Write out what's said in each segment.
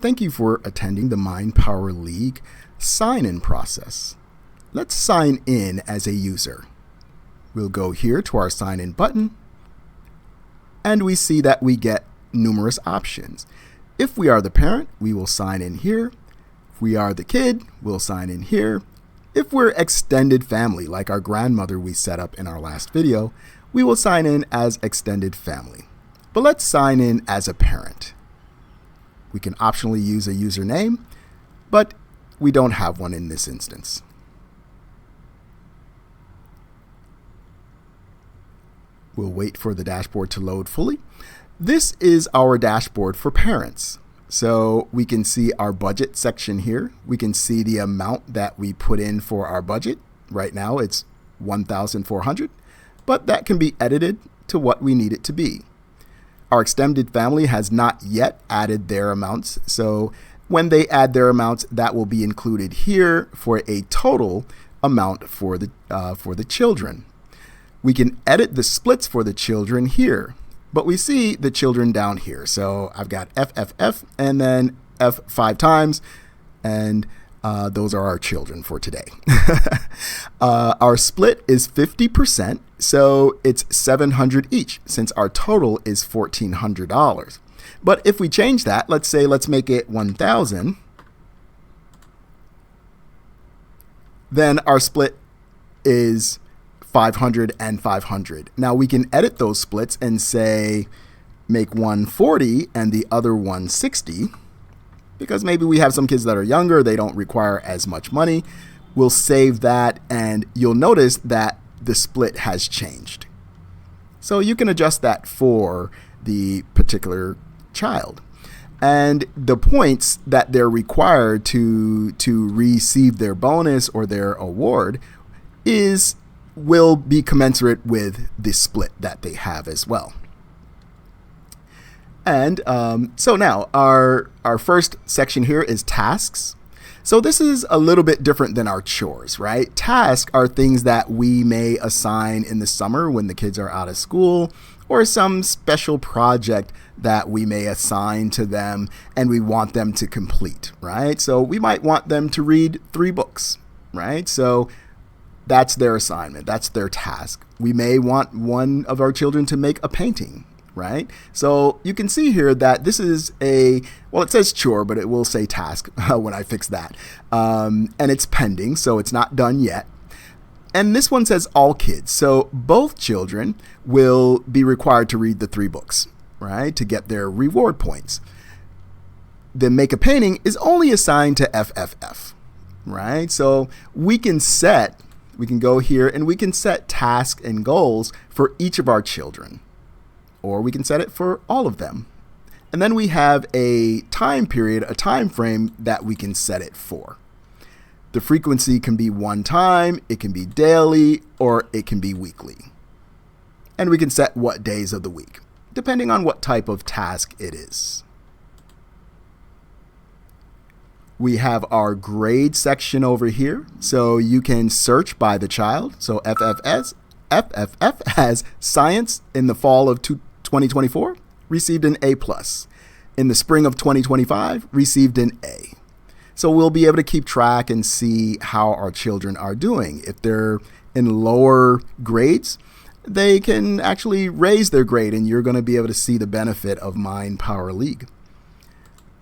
Thank you for attending the Mind Power League sign-in process. Let's sign in as a user. We'll go here to our sign-in button, and we see that we get numerous options. If we are the parent, we will sign in here. If we are the kid, we'll sign in here. If we're extended family, like our grandmother we set up in our last video, we will sign in as extended family. But let's sign in as a parent. We can optionally use a username, but we don't have one in this instance. We'll wait for the dashboard to load fully. This is our dashboard for parents. So we can see our budget section here. We can see the amount that we put in for our budget. Right now it's $1,400, but that can be edited to what we need it to be. Our extended family has not yet added their amounts. So when they add their amounts, that will be included here for a total amount for the children. We can edit the splits for the children here, but we see the children down here. So I've got FFF and then F 5 times, and those are our children for today. Our split is 50%, so it's $700 each, since our total is $1,400. But if we change that, let's make it 1,000, then our split is 500 and 500. Now we can edit those splits and say make one 40 and the other one 60, because maybe we have some kids that are younger, they don't require as much money. We'll save that, and you'll notice that the split has changed. So you can adjust that for the particular child. And the points that they're required to receive their bonus or their award will be commensurate with the split that they have as well. And so now our first section here is tasks. So this is a little bit different than our chores, right? Tasks are things that we may assign in the summer when the kids are out of school, or some special project that we may assign to them and we want them to complete, right? So we might want them to read 3 books, right? So that's their assignment. That's their task. We may want one of our children to make a painting, right? So you can see here that this is it says chore, but it will say task when I fix that. And it's pending, so it's not done yet. And this one says all kids. So both children will be required to read the 3 books, right, to get their reward points. The make a painting is only assigned to FFF, right? So we can go here and we can set tasks and goals for each of our children, or we can set it for all of them. And then we have a time period, a time frame that we can set it for. The frequency can be one time, it can be daily, or it can be weekly. And we can set what days of the week, depending on what type of task it is. We have our grade section over here. So you can search by the child. So FFF has science in the fall of 2024, received an A+. In the spring of 2025, received an A. So we'll be able to keep track and see how our children are doing. If they're in lower grades, they can actually raise their grade, and you're going to be able to see the benefit of Mind Power League.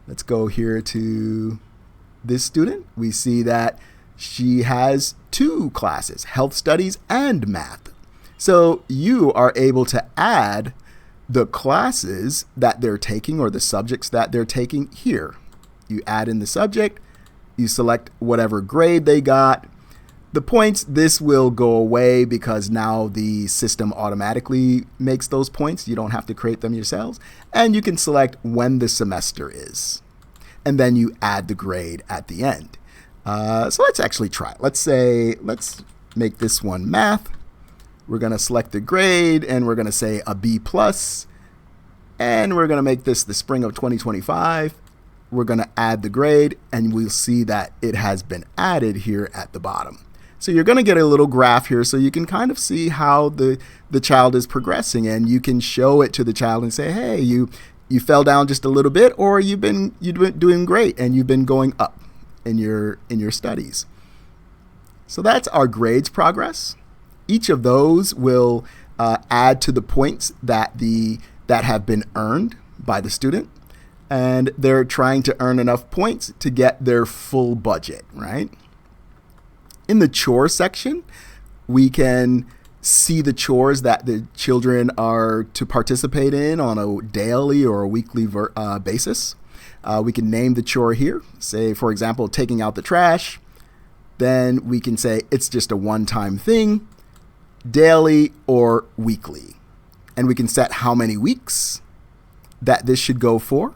Let's go here to this student. We see that she has 2 classes, health studies and math. So you are able to add the classes that they're taking or the subjects that they're taking here. You add in the subject, you select whatever grade they got. The points, this will go away because now the system automatically makes those points. You don't have to create them yourselves. And you can select when the semester is. And then you add the grade at the end. So let's actually try it. Let's make this one math. We're going to select the grade, and we're going to say a B+. And we're going to make this the spring of 2025. We're going to add the grade, and we'll see that it has been added here at the bottom. So you're going to get a little graph here so you can kind of see how the child is progressing, and you can show it to the child and say, hey, you you fell down just a little bit, or you've been doing great and you've been going up in your studies. So that's our grades progress. Each of those will add to the points that have been earned by the student, and they're trying to earn enough points to get their full budget, right? In the chore section, we can see the chores that the children are to participate in on a daily or a weekly basis. We can name the chore here, say, for example, taking out the trash. Then we can say it's just a one-time thing, daily or weekly. And we can set how many weeks that this should go for.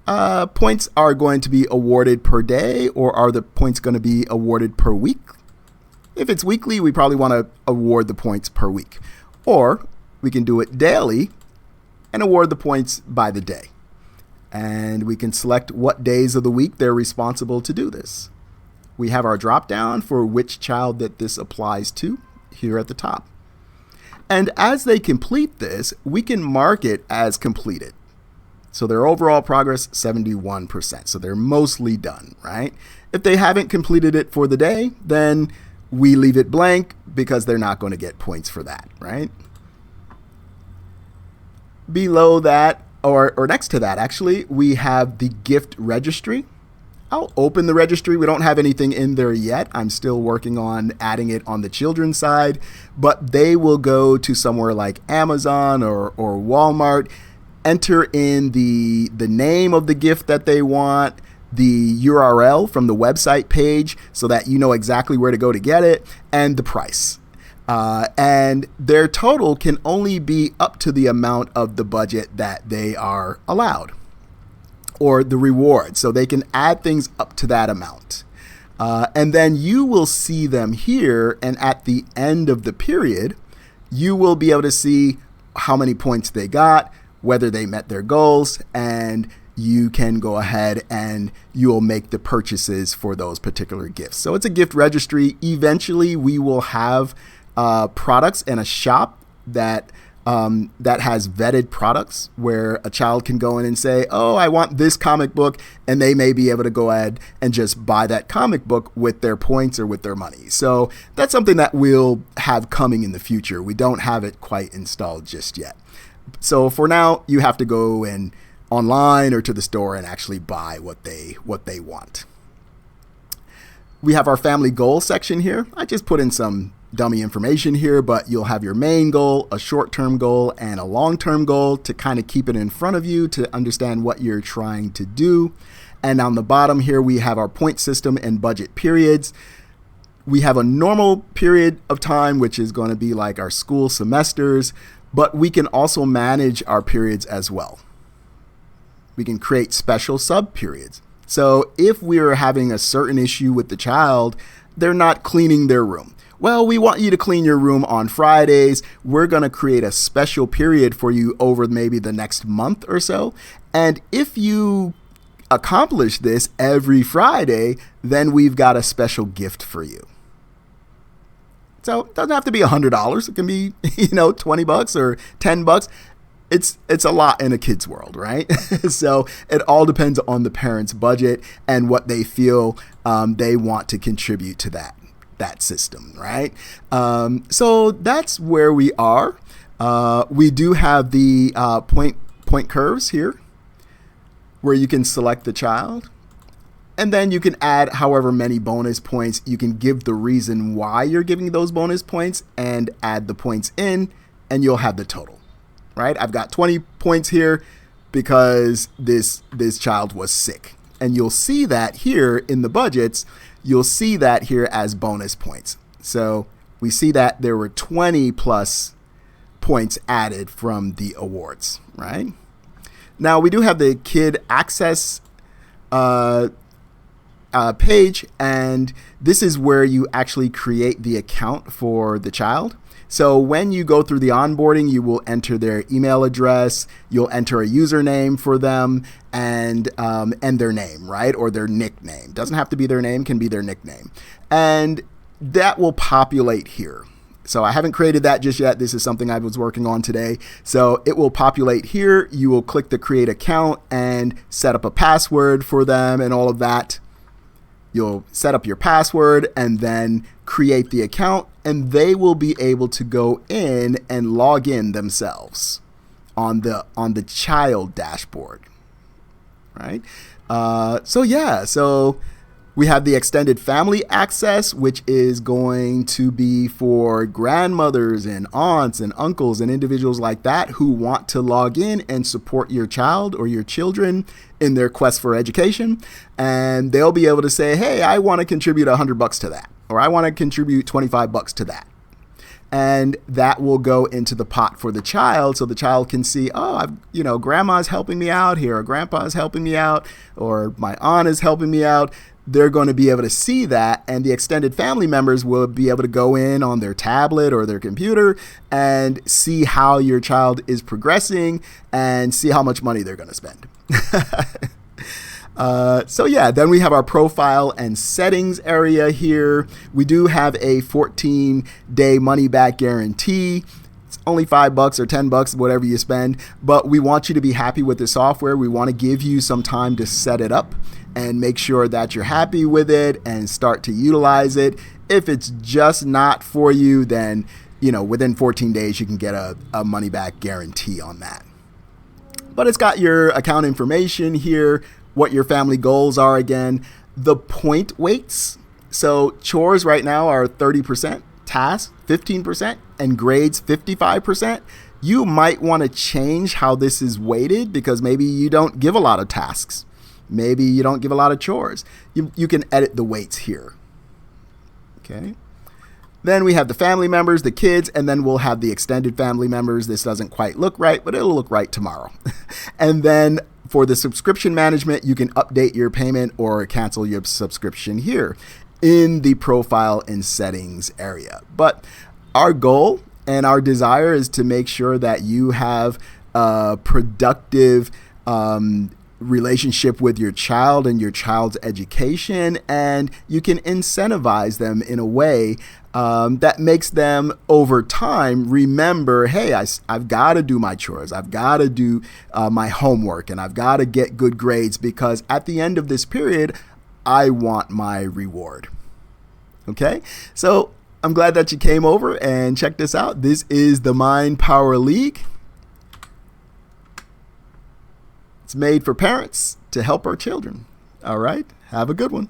Points are going to be awarded per day, or are the points going to be awarded per week? If it's weekly, we probably want to award the points per week. Or we can do it daily and award the points by the day. And we can select what days of the week they're responsible to do this. We have our drop down for which child that this applies to here at the top. And as they complete this, we can mark it as completed. So their overall progress, 71%. So they're mostly done, right? If they haven't completed it for the day, then we leave it blank because they're not going to get points for that, right? Below that, or next to that, actually, we have the gift registry. I'll open the registry. We don't have anything in there yet. I'm still working on adding it on the children's side, but they will go to somewhere like Amazon or Walmart, enter in the name of the gift that they want, the URL from the website page so that you know exactly where to go to get it, and the price. And their total can only be up to the amount of the budget that they are allowed, or the reward. So they can add things up to that amount. And then you will see them here, and at the end of the period, you will be able to see how many points they got, whether they met their goals, and you can go ahead and you'll make the purchases for those particular gifts. So it's a gift registry. Eventually, we will have products in a shop that has vetted products where a child can go in and say, oh, I want this comic book, and they may be able to go ahead and just buy that comic book with their points or with their money. So that's something that we'll have coming in the future. We don't have it quite installed just yet. So for now, you have to go in online or to the store and actually buy what they want. We have our family goal section here. I just put in some dummy information here, but you'll have your main goal, a short-term goal, and a long-term goal to kind of keep it in front of you to understand what you're trying to do. And on the bottom here, we have our point system and budget periods. We have a normal period of time, which is going to be like our school semesters, but we can also manage our periods as well. We can create special sub-periods. So if we're having a certain issue with the child, they're not cleaning their room. Well, we want you to clean your room on Fridays. We're going to create a special period for you over maybe the next month or so. And if you accomplish this every Friday, then we've got a special gift for you. So it doesn't have to be $100. It can be, $20 or $10. It's a lot in a kid's world, right? So it all depends on the parent's budget and what they feel they want to contribute to that system, right? So that's where we are. We do have the point curves here where you can select the child. And then you can add however many bonus points. You can give the reason why you're giving those bonus points and add the points in, and you'll have the total, right? I've got 20 points here because this child was sick. And you'll see that here in the budgets. You'll see that here as bonus points. So we see that there were 20 plus points added from the awards, right? Now we do have the kid access page, and this is where you actually create the account for the child. So when you go through the onboarding, you will enter their email address, you'll enter a username for them, and their name, right? Or their nickname. Doesn't have to be their name, can be their nickname. And that will populate here. So I haven't created that just yet. This is something I was working on today. So it will populate here. You will click the create account and set up a password for them and all of that. You'll set up your password and then create the account, and they will be able to go in and log in themselves on the child dashboard, right? So we have the extended family access, which is going to be for grandmothers and aunts and uncles and individuals like that who want to log in and support your child or your children in their quest for education. And they'll be able to say, hey, I want to contribute $100 to that, or I want to contribute $25 to that. And that will go into the pot for the child, so the child can see, grandma's helping me out here, or grandpa's helping me out, or my aunt is helping me out. They're going to be able to see that, and the extended family members will be able to go in on their tablet or their computer and see how your child is progressing and see how much money they're going to spend. Then we have our profile and settings area here. We do have a 14-day money back guarantee. It's only $5 or $10, whatever you spend, but we want you to be happy with the software. We want to give you some time to set it up and make sure that you're happy with it and start to utilize it. If it's just not for you, then within 14 days you can get a money back guarantee on that. But it's got your account information here, what your family goals are again, the point weights. So chores right now are 30%, tasks 15%, and grades 55%. You might want to change how this is weighted because maybe you don't give a lot of tasks. Maybe you don't give a lot of chores. You can edit the weights here. Okay. Then we have the family members, the kids, and then we'll have the extended family members. This doesn't quite look right, but it'll look right tomorrow. And then for the subscription management, you can update your payment or cancel your subscription here in the profile and settings area. But our goal and our desire is to make sure that you have a productive relationship with your child and your child's education, and you can incentivize them in a way that makes them over time remember, hey, I've got to do my chores, I've got to do my homework, and I've got to get good grades because at the end of this period, I want my reward. Okay, so I'm glad that you came over and checked this out. This is the Mind Power League. It's made for parents to help our children. All right, have a good one.